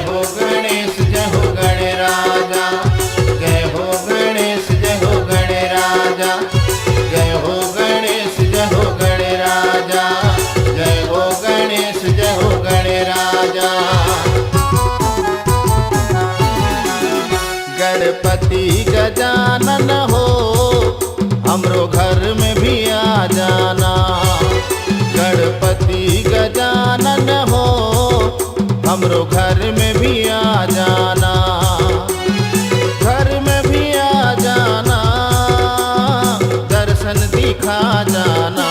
हो गणेश जय हो गणराजा, जय हो गणेश जय हो गणराजा, जय हो गणेश जय हो गणराजा, जय हो गणेश जय हो गणराजा। गणपति गजानन हो हमरो घर में भी आ जाना, गणपति गजानन हो हमरो घर में भी आ जाना, घर में भी आ जाना, दर्शन दिखा जाना।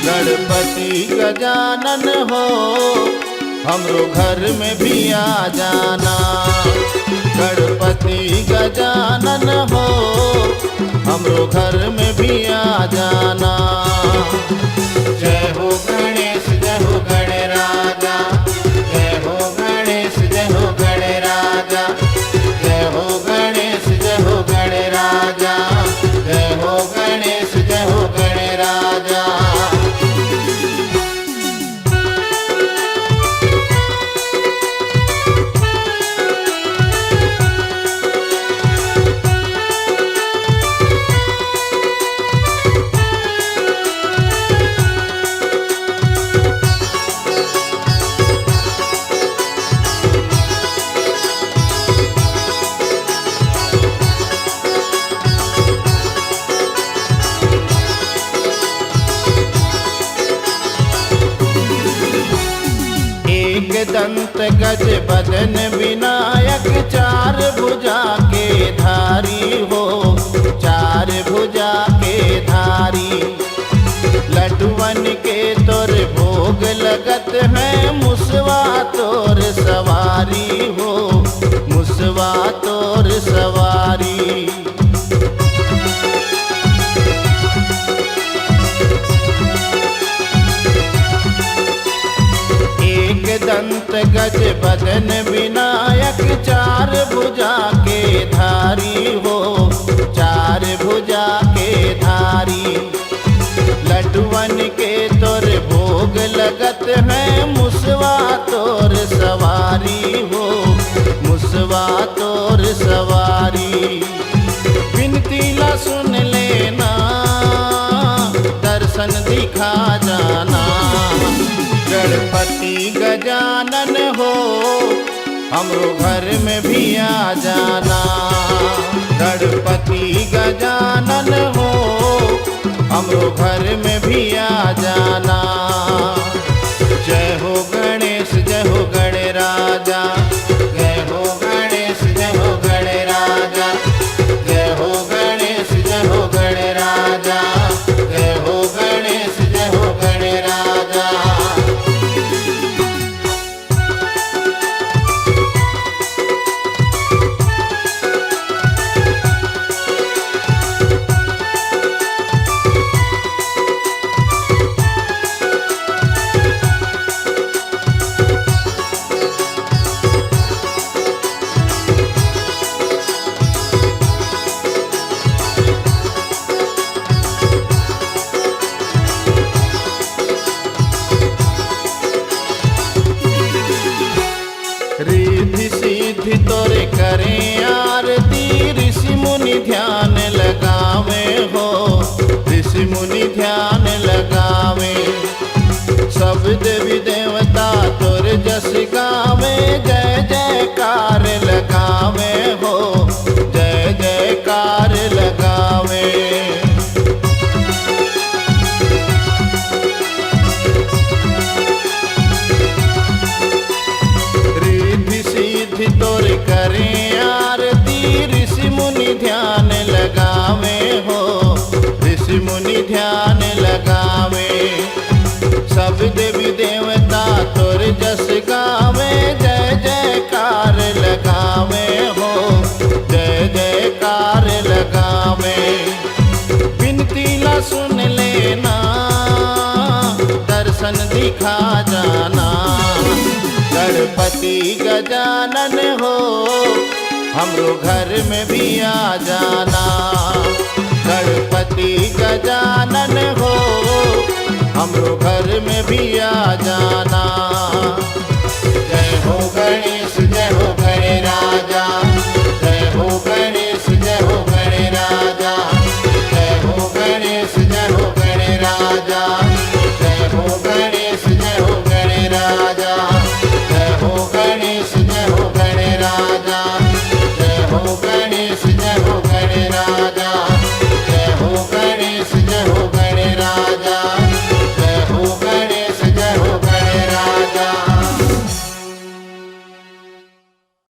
गणपति गजानन हो हमरो घर में भी आ जाना, गणपति गजानन हो हमरो घर में भी आ जाना। जय हो गणेश जय हो गणराजा, जय हो गणेश जय हो गणराजा, जय हो गणेश जय हो गणराजा, जय हो गणेश जय हो गणराजा। एक दंत गज बदन विनायक, चार भुजा के धारी हो, चार भुजा के धारी। लड्डुअन के तोर भोग लगत है, मुसवा तोर सवारी हो, मुसवा तोर सवारी। दंत गज बदन विनायक, चार भुजा के धारी हो, चार भुजा के धारी। लड्डुअन के तोर भोग लगत है, मुसवा तोर सवारी हो, मुसवा तोर सवारी। विनती ला सुन लेना, दर्शन दिखा जाना। गणपति गजानन हो हमरो घर में भी आ जाना, गणपति गजानन हो हमरो घर में भी आ जाना। जय हो गणेश जय हो गणराजा, जय हो गणेश जय हो गणराजा, जय हो गणेश जय हो गणराजा, जय हो गणेश जय हो गणराजा। रिद्धि सिद्धि तोरे करें आरती, ऋषि मुनि ध्यान लगावे हो, ऋषि मुनि ध्यान लगावे। सब देवी देवता तोर जस गावे, जय जयकार लगावे हो, जय जयकार लगावे। तोर करें आरती, ऋषि मुनि ध्यान लगावे हो, ऋषि मुनि ध्यान लगावे। सब देवी देवता तोर जस गावे, जय जयकार लगावे हो, जय जयकार लगावे। विनती ला सुन लेना, दर्शन दिखा जाना। गणपति गजानन हो हमरो घर में भी आ जाना, गणपति गजानन हो हमरो घर में भी आ जाना। जय हो